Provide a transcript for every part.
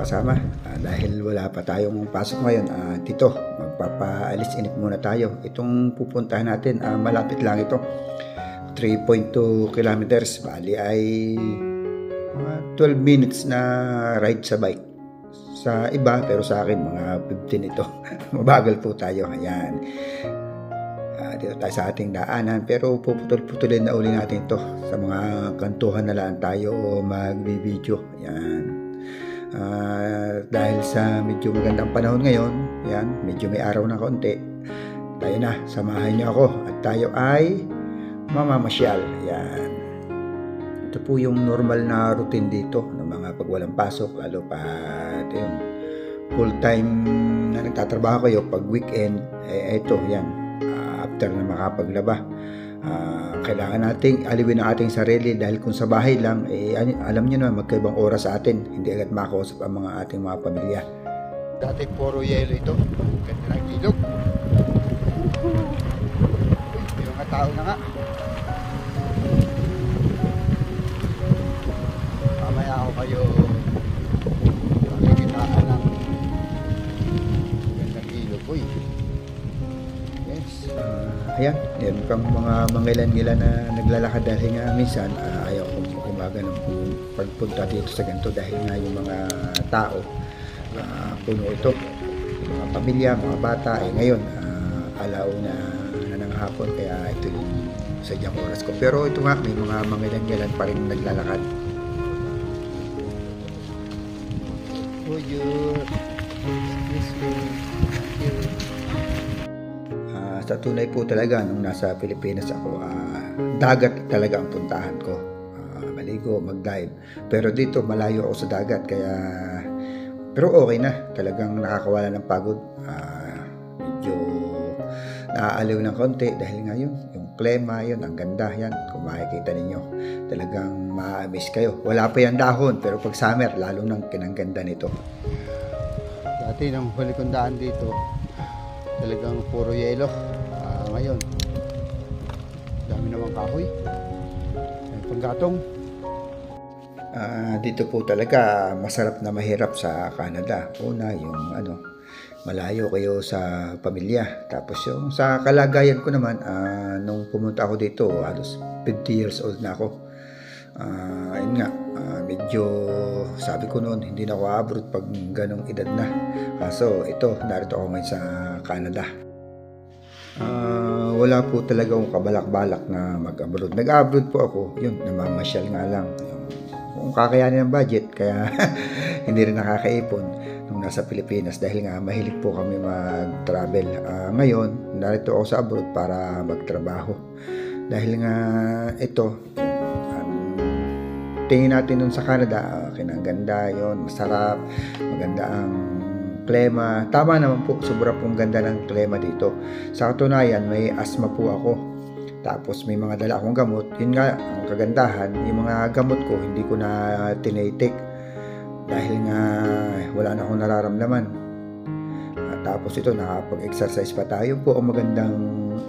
kasama. Dahil wala pa tayong pasok ngayon, dito magpapaalis inip muna tayo. Itong pupuntahan natin, malapit lang ito, 3.2 kilometers, bali ay 12 minutes na ride sa bike sa iba, pero sa akin mga 15 ito. Mabagal po tayo. Ayan, dito tayo sa ating daanan, pero puputol-putulin na uli natin ito. Sa mga kantuhan na lang tayo magbibideo. Ayan, dahil sa medyo magandang panahon ngayon, ayan, medyo may araw na konti, tayo na, samahan niyo ako at tayo ay mamamasyal. Ayan, ito po yung normal na routine dito ng mga pag walang pasok, lalo pa yung full time na nagtatrabaho kayo pag weekend. Ito yan, after na makapaglaba, kailangan nating aliwin ang ating sarili, dahil kung sa bahay lang, alam niyo na magkaibang oras sa atin, hindi agad makausap ang mga ating mga pamilya. Dati puro yelo ito, ganda ng ilog. May mga tao na nga. Mamaya ako kayo makikitaan ng gandang ilog. Uy, yes. Ayan, meron kang mga mangilan-ngilan na naglalakad, dahil nga minsan ayaw kong umaga ng pagpunta dito sa ganito, dahil nga yung mga tao puno ito, mga pamilya, mga bata. Ngayon alauna na ng hapon, kaya ito yung sadyang oras ko, pero ito nga, may mga mangilan-ngilan pa rin naglalakad. Sa tunay po talaga, nung nasa Pilipinas ako, dagat talaga ang puntahan ko. Maligo, mag-dive. Pero dito, malayo ako sa dagat, kaya pero okay na. Talagang nakakawala ng pagod. Medyo naaaliw ng konti, dahil nga yung klema, yun, ang ganda yan. Kung makikita ninyo, talagang ma-miss kayo. Wala pa yan dahon, pero pag summer, lalo nang kinangganda nito. Dati nang huli kong daan dito, talagang puro yelo. Ngayon, dami namang kahoy, may panggatong. Dito po talaga masarap na mahirap sa Canada. Una, yung malayo kayo sa pamilya. Tapos yung sa kalagayan ko naman, nung pumunta ako dito, halos 50 years old na ako. Ayun nga, medyo sabi ko noon, hindi na ako abroad pag ganong edad na. So ito, narito ako ngayon sa Canada. Wala po talaga akong kabalak-balak na mag-abroad. Nag-abroad po ako, yun, namamasyal nga lang. Kung kakayanin ng budget, kaya hindi rin nakakaipon nung nasa Pilipinas, dahil nga mahilig po kami mag-travel. Ngayon, narito ako sa abroad para magtrabaho. Dahil nga ito, tingin natin nun sa Canada, kinaganda yon, masarap, maganda ang klima. Tama naman po, sobra pong ganda ng klima dito. Sa katunayan, may asthma po ako. Tapos may mga dala akong gamot. Yun nga, ang kagandahan, yung mga gamot ko, hindi ko na tinitake, dahil nga wala na akong nararamdaman. Tapos ito, nakapag-exercise pa tayo po, ang magandang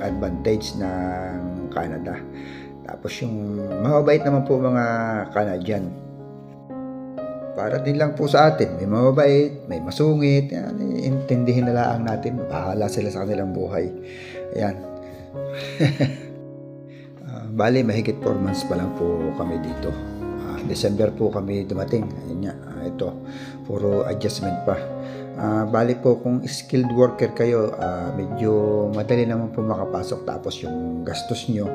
advantage ng Canada. Tapos yung mababait naman po mga Canadian. Para din lang po sa atin, may mababait, may masungit, yan, intindihin na lang natin, bahala sila sa kanilang buhay. Ayan. Bali, mahigit 4 months pa lang po kami dito. December po kami dumating. Ayun nga, ito, puro adjustment pa. Bali po, kung skilled worker kayo, medyo madali naman po makapasok. Tapos yung gastos nyo,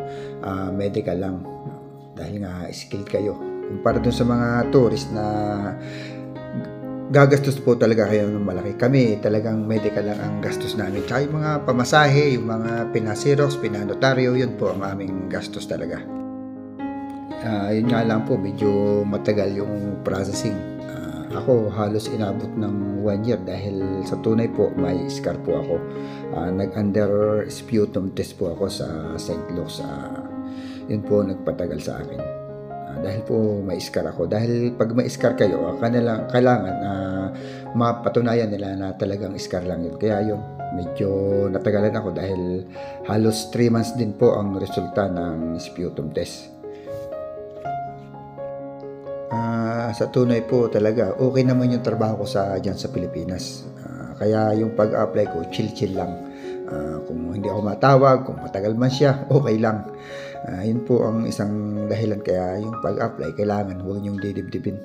medical lang, dahil nga skilled kayo. Kumpara dun sa mga tourist na gagastos po talaga kayo ng malaki. Kami talagang medical lang ang gastos namin. Tsaka yung mga pamasahe, yung mga pinasirox, pinanotaryo, yun po ang aming gastos talaga. Yun nga lang po, medyo matagal yung processing. Ako halos inabot ng 1 year, dahil sa tunay po may scar po ako. Nag-under sputum test po ako sa St. Luke's. Yun po nagpatagal sa akin. Dahil po may scar ako. Dahil pag may scar kayo, kailangan mapatunayan nila na talagang scar lang yun. Kaya yun, medyo natagalan ako, dahil halos 3 months din po ang resulta ng sputum test. Sa tunay po talaga, okay naman yung trabaho ko diyan sa Pilipinas. Kaya yung pag-apply ko, chill-chill lang. Kung hindi ako matawag, kung matagal man siya, okay lang. Yun po ang isang dahilan kaya yung pag-apply, kailangan huwag niyong didibdibin.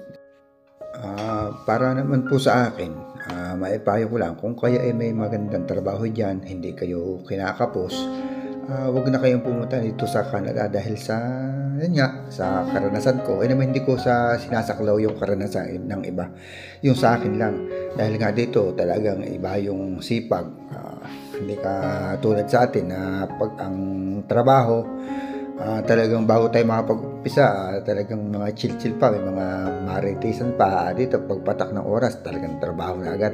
Para naman po sa akin, maipayo ko lang, kung kayo ay may magandang trabaho dyan, hindi kayo kinakapos, wag na kayong pumunta dito sa Canada dahil yun nga, sa karanasan ko. Naman hindi ko sinasaklaw yung karanasan ng iba. Yung sa akin lang. Dahil nga dito talagang iba yung sipag. Hindi ka tulad sa atin na pag ang trabaho, talagang bago tayo makapag-umpisa, talagang mga chill-chill pa, may mga maritisan pa. Dito pagpatak ng oras, talagang trabaho na agad.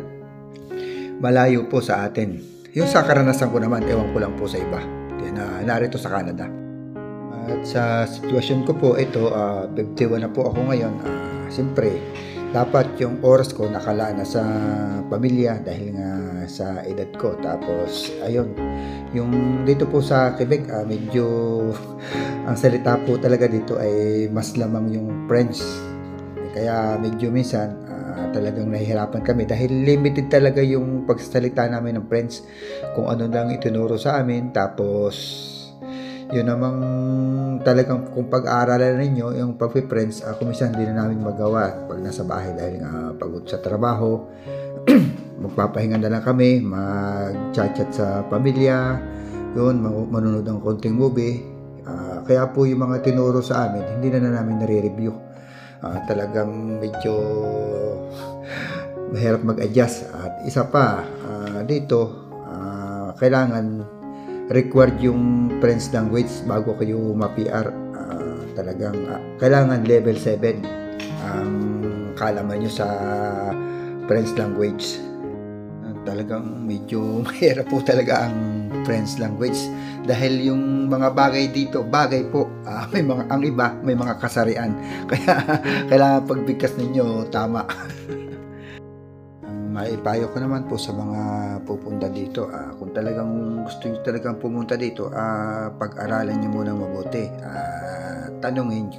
Malayo po sa atin. Yung sa karanasan ko naman, ewan ko lang po sa iba na narito sa Canada. At sa sitwasyon ko po ito, 51 na po ako ngayon. Siyempre, dapat yung oras ko nakalaan na sa pamilya dahil nga sa edad ko. Tapos, ayun, yung dito po sa Quebec, medyo ang salita po talaga dito ay mas lamang yung French. Kaya medyo minsan, talagang nahihirapan kami dahil limited talaga yung pagsasalita namin ng French, kung ano lang itinuro sa amin. Tapos yun namang talagang kung pag-aaralan ninyo yung pag-French, kuminsan hindi na namin magawa pag nasa bahay dahil nga pagod sa trabaho. Magpapahinga na lang kami, mag-chat-chat sa pamilya, yun, manonood ng konting movie. Kaya po yung mga tinuro sa amin hindi na namin nare-review. Talagang medyo mahirap mag-adjust. At isa pa, dito kailangan required yung French language bago kayo ma-PR. Talagang kailangan level 7 ang kalaman nyo sa French language. Talagang medyo mahirap po talaga ang French language dahil yung mga bagay dito, bagay po, ang iba may mga kasarian, kaya kailangan pagbigkas ninyo tama. Ang maipayo ko naman po sa mga pupunta dito, kung talagang gusto nyo talagang pumunta dito, pag-aralan nyo muna mabuti, tanungin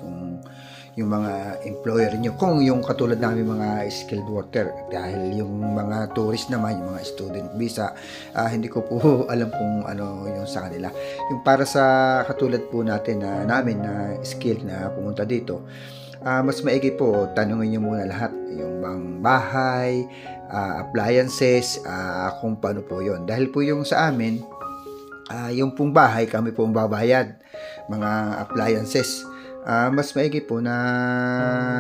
yung mga employer nyo, kung yung katulad namin mga skilled worker, dahil yung mga tourist naman, yung mga student visa, hindi ko po alam kung ano yung sa kanila. Yung para sa katulad po natin namin na skilled na pumunta dito, mas maigi po, tanungin nyo muna lahat, yung bang bahay, appliances, kung paano po yon. Dahil po yung sa amin, yung pong bahay, kami pong babayad, mga appliances. Mas maigi po na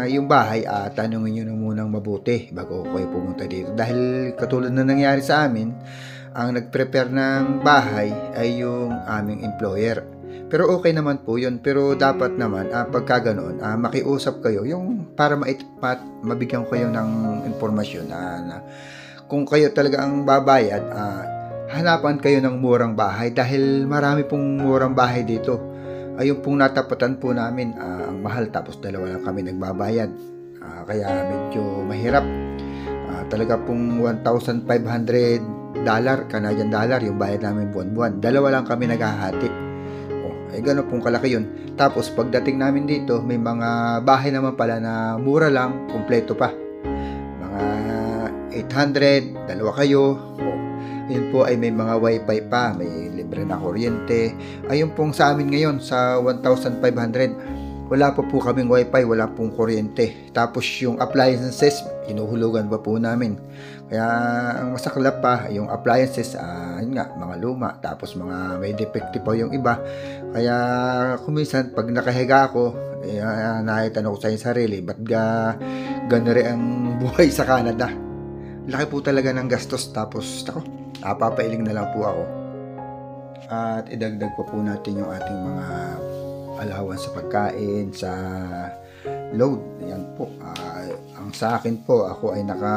yung bahay, tanungin nyo na munang mabuti bago kayo pumunta dito. Dahil katulad na nangyari sa amin, ang nag-prepare ng bahay ay yung aming employer. Pero okay naman po yun. Pero dapat naman, pagka ganoon, makiusap kayo yung para mabigyan kayo ng informasyon na kung kayo talaga ang babayad, hanapan kayo ng murang bahay dahil marami pong murang bahay dito. Ayun pong natapatan po namin, ang mahal, tapos dalawa lang kami nagbabayad. Kaya medyo mahirap. Talaga pong $1,500 Canadian dollar yung bayad namin buwan-buwan. Dalawa lang kami naghahati. Gano'n pong kalaki yun. Tapos pagdating namin dito, may mga bahay naman pala na mura lang, kompleto pa. Mga 800, dalawa kayo. Yun po ay may mga wifi pa, may libre na kuryente. Ayun pong sa amin ngayon sa 1,500, wala pa po kaming wifi, wala pong kuryente. Tapos yung appliances, hinuhulugan pa po namin. Kaya ang masaklap pa, yung appliances, yun nga, mga luma, tapos mga may defective pa yung iba. Kaya kuminsan pag nakahiga ako, nakitanong ko sa yung sarili, ba't gano'n rin ang buhay sa Canada? Laki po talaga ng gastos, tapos papailing na lang po ako. At idagdag pa po natin yung ating mga allowance sa pagkain, sa load. Yan po. Ang sa akin po, ako ay naka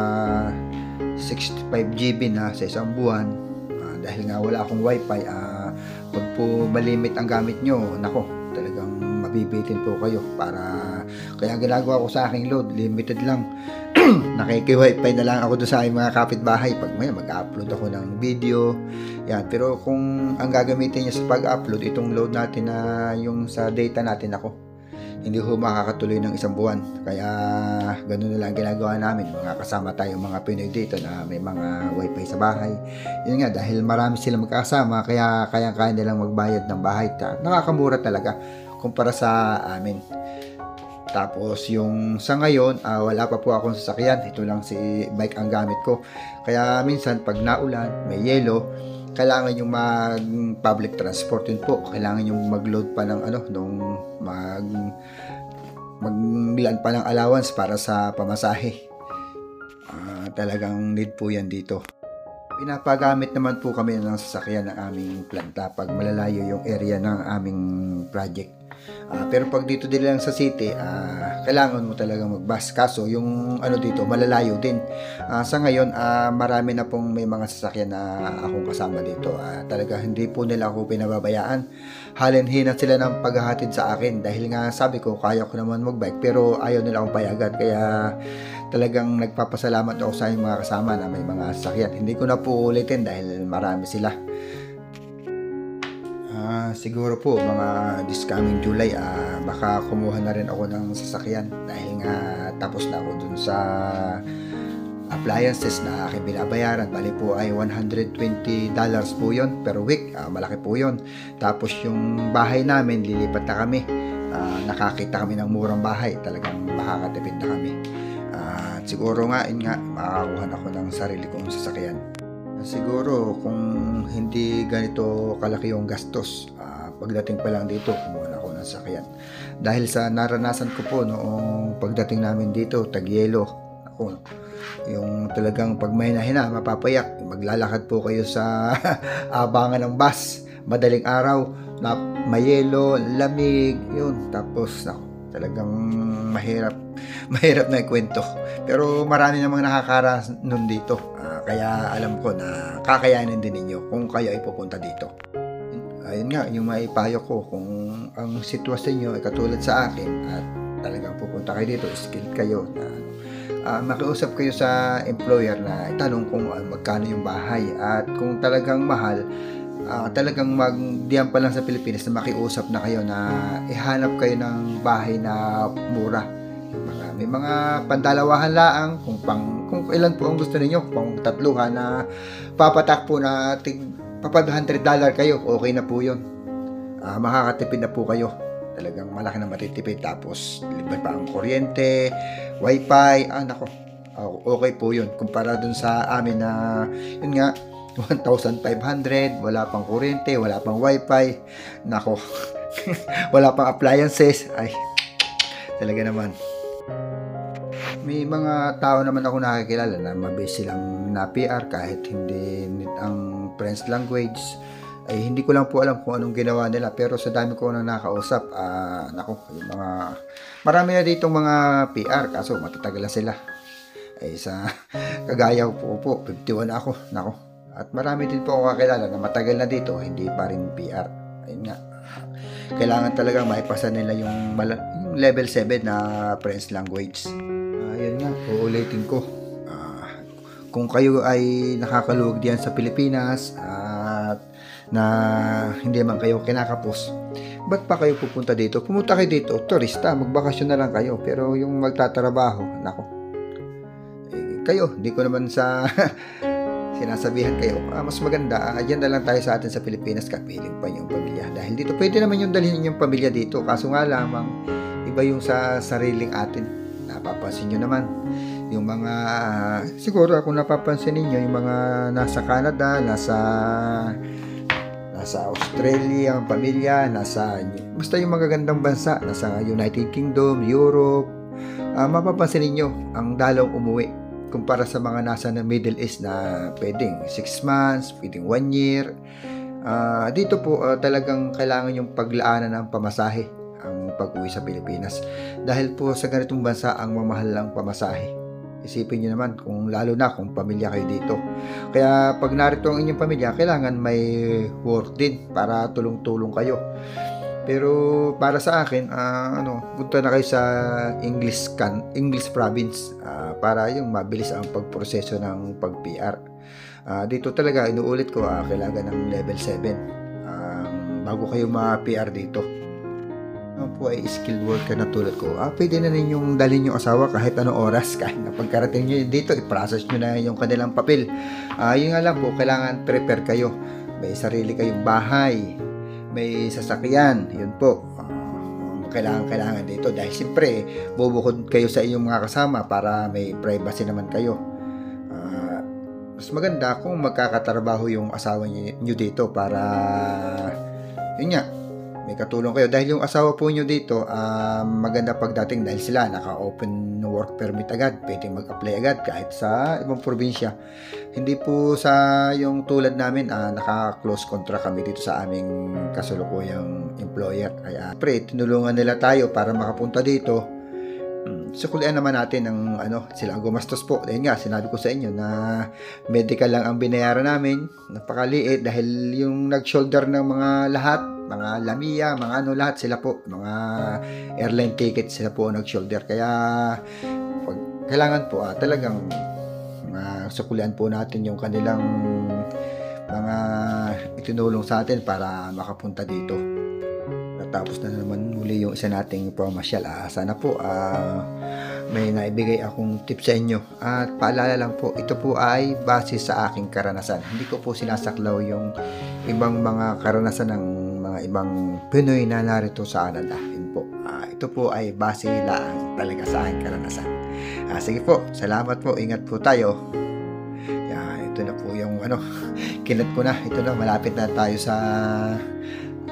65 GB na sa isang buwan. Dahil nga wala akong wifi, pag po malimit ang gamit nyo, talagang mabibitin po kayo. Kaya ginagawa ko sa aking load, limited lang. Nakiki-wifi na lang ako doon sa aking mga kapitbahay pag mag-upload ako ng video. Yan. Pero kung ang gagamitin niya sa pag-upload, itong load natin na yung sa data natin, hindi ho makakatuloy ng isang buwan. Kaya ganun na lang ginagawa namin. Mga kasama tayong mga Pinoy dito na may mga wifi sa bahay. Yun nga, dahil marami silang magkakasama, kaya kaya nilang magbayad ng bahay. Nakakamura talaga kumpara sa amin. Tapos yung sa ngayon, wala pa po akong sasakyan. Ito lang si bike ang gamit ko. Kaya minsan pag naulan, may yelo, kailangan yung mag public transport yun po. Kailangan yung mag-load pa ng maglaan pa ng allowance para sa pamasahe. Talagang need po yan dito. Pinapagamit naman po kami ng sasakyan ng aming planta pag malalayo yung area ng aming project. Pero pag dito din lang sa city, kailangan mo talaga mag-bus. Kaso yung dito malalayo din. Sa ngayon, marami na pong may mga sasakyan na akong kasama dito. Talaga hindi po nila ako pinababayaan. Halin-hina sila ng paghahatid sa akin dahil nga sabi ko kaya ko naman mag-bike pero ayaw nila akong payagan. Kaya talagang nagpapasalamat ako sa mga kasama na may mga sasakyan. Hindi ko na po ulitin dahil marami sila. Siguro po mga this coming July baka kumuha na rin ako ng sasakyan dahil nga tapos na ako dun sa appliances na aking binabayaran. Bali po ay $120 po yon per week. Malaki po yon. Tapos yung bahay namin lilipat na kami. Nakakita kami ng murang bahay, talagang makakatipid na kami. Siguro nga makakakuha ako ng sarili kong sasakyan. Siguro kung hindi ganito kalaki yung gastos, pagdating pa lang dito kumuha na ako ng sasakyan. Dahil sa naranasan ko po noong pagdating namin dito, Tagyelo, yung talagang pag may nahina, mapapayak, maglalakad po kayo sa abangan ng bus, madaling araw, na mayelo, lamig, yun, tapos talagang mahirap na ikwento. Pero marami namang nakakaranas nun dito. Kaya alam ko na kakayanin din ninyo kung kayo ay pupunta dito. Ayun nga, yung maipayo ko, kung ang sitwasyon nyo ay katulad sa akin at talagang pupunta kayo dito, skilled kayo, makiusap kayo sa employer na itanong kung magkano yung bahay. At kung talagang mahal, talagang diyan pa lang sa Pilipinas na makiusap na kayo na ihanap kayo ng bahay na mura. May mga pandalawahan laang kung ilan po ang gusto niyo, kung tatluhan na papatak po na $100 kayo, okay na po yun. Makakatipid na po kayo. Talagang malaki na matitipid. Tapos libre pa ang kuryente, wifi, okay po yun kumpara dun sa amin na yun nga 1,500, wala pang kuryente, wala pang wifi, wala pang appliances. Ay, talaga naman. May mga tao naman ako nakikilala na mabis silang na PR kahit hindi ang French language. Ay hindi ko lang po alam kung anong ginawa nila, pero sa dami ko na nakausap, yung mga marami na ditong mga PR kaso matatagal na sila. Ay sa kagaya po 51 ako, at marami din po ako kakilala na matagal na dito, hindi pa rin PR. Ayun nga, kailangan talaga maipasa nila yung level 7 na French language. Ayun nga, uulitin ko. Kung kayo ay nakakalugod diyan sa Pilipinas at na hindi man kayo kinakapos, ba't pa kayo pupunta dito? Pumunta kayo dito, turista, magbakasyon na lang kayo. Pero yung magtatrabaho, kayo, hindi ko naman sa sinasabihan kayo, mas maganda, dyan na lang tayo sa atin sa Pilipinas, kapiling pa yung pamilya. Dahil dito, pwede naman yung dalhin yung pamilya dito. Kaso nga lamang, iba yung sa sariling atin. Napapansin nyo naman, yung mga, siguro kung napapansin niyo yung mga nasa Canada, nasa Australia, ang pamilya, basta yung magagandang bansa, nasa United Kingdom, Europe, mapapansin niyo ang dalawang umuwi kumpara sa mga nasa Middle East na pwedeng 6 months, pwedeng 1 year. Dito po talagang kailangan yung paglaanan ng pamasahe ang pag-uwi sa Pilipinas. Dahil po sa ganitong bansa ang mamahal lang pamasahe. Isipin nyo naman lalo na kung pamilya kayo dito. Kaya pag narito ang inyong pamilya, kailangan may work din para tulong-tulong kayo. Pero para sa akin, punta na kayo sa English province para yung mabilis ang pagproseso ng pag-PR. Dito talaga, inuulit ko, kailangan ng level 7 bago kayo ma-PR dito. po ay skilled worker na tulad ko, pwede na rin yung dalhin yung asawa kahit anong oras. Kahit na pagkarating nyo dito, i-process nyo na yung kanilang papel. Yun nga lang po, kailangan prepare kayo. May sarili kayong bahay, may sasakyan, yun po. Kailangan dito dahil siyempre bubukod kayo sa iyong mga kasama para may privacy naman kayo. Mas maganda kung magkakatrabaho yung asawa nyo dito para yun nga, may katulong kayo dahil yung asawa po nyo dito maganda pagdating dahil sila naka-open work permit agad, pwedeng mag-apply agad kahit sa ibang probinsya. Hindi po sa yung tulad namin naka-close contract kami dito sa aming kasalukuyang employer, kaya pre tinulungan nila tayo para makapunta dito. Sukulian naman natin ng sila ang gumastos po. Dahil nga, sinabi ko sa inyo na medical lang ang binayaran namin. Napakaliit dahil yung nag-shoulder ng mga lahat, mga Lamia, mga lahat sila po. Mga airline tickets sila po nag-shoulder. Kaya, kailangan po talagang sukulian po natin yung kanilang mga itinulong sa atin para makapunta dito. Tapos na naman muli yung isa nating pamasyal. Sana po may naibigay akong tip sa inyo. At paalala lang po, ito po ay base sa aking karanasan. Hindi ko po sinasaklaw yung ibang mga karanasan ng mga ibang Pinoy na narito sa Canada. Yun po. Ito po ay base lang talaga sa aking karanasan. Sige po, salamat po. Ingat po tayo. Ito na po yung kinat ko na. Ito na, malapit na tayo sa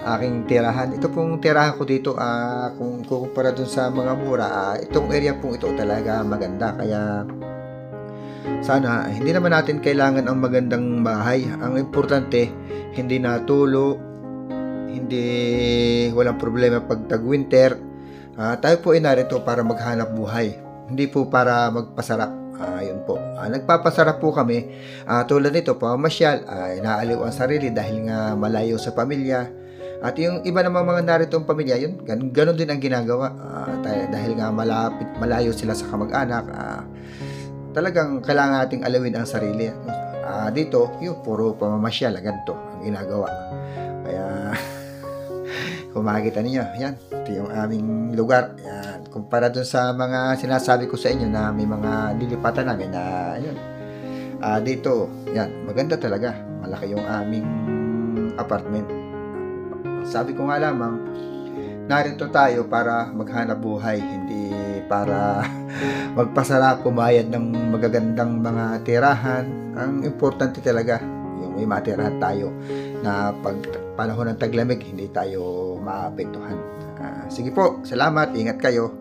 aking tirahan. Ito pong tirahan ko dito, kung kukumpara dun sa mga mura, itong area pong ito talaga maganda. Kaya sana hindi naman natin kailangan ang magandang bahay. Ang importante, hindi natulo, hindi walang problema pag tag-winter. Tayo po ay narito para maghanap buhay, hindi po para magpasarap. Yun po. Nagpapasarap po kami. Tulad nito, pamasyal, inaaliw ang sarili dahil nga malayo sa pamilya. At yung iba namang mga naritong pamilya, yun, ganun din ang ginagawa. Dahil nga malayo sila sa kamag-anak, talagang kailangan nating alawin ang sarili. Dito, yun, puro pamamasyal, ganito ang ginagawa. Kaya, kung makikita ninyo, yan, ito yung aming lugar. Yan, kumpara dun sa mga sinasabi ko sa inyo na may mga lilipatan namin na, yun, dito, yan, maganda talaga. Malaki yung aming apartment. Sabi ko nga lamang, narito tayo para maghanap buhay, hindi para magpasarap, kumayad ng magagandang mga tirahan. Ang importante talaga, yung may matirahan tayo na pag panahon ng taglamig, hindi tayo maapektuhan. Sige po, salamat, ingat kayo.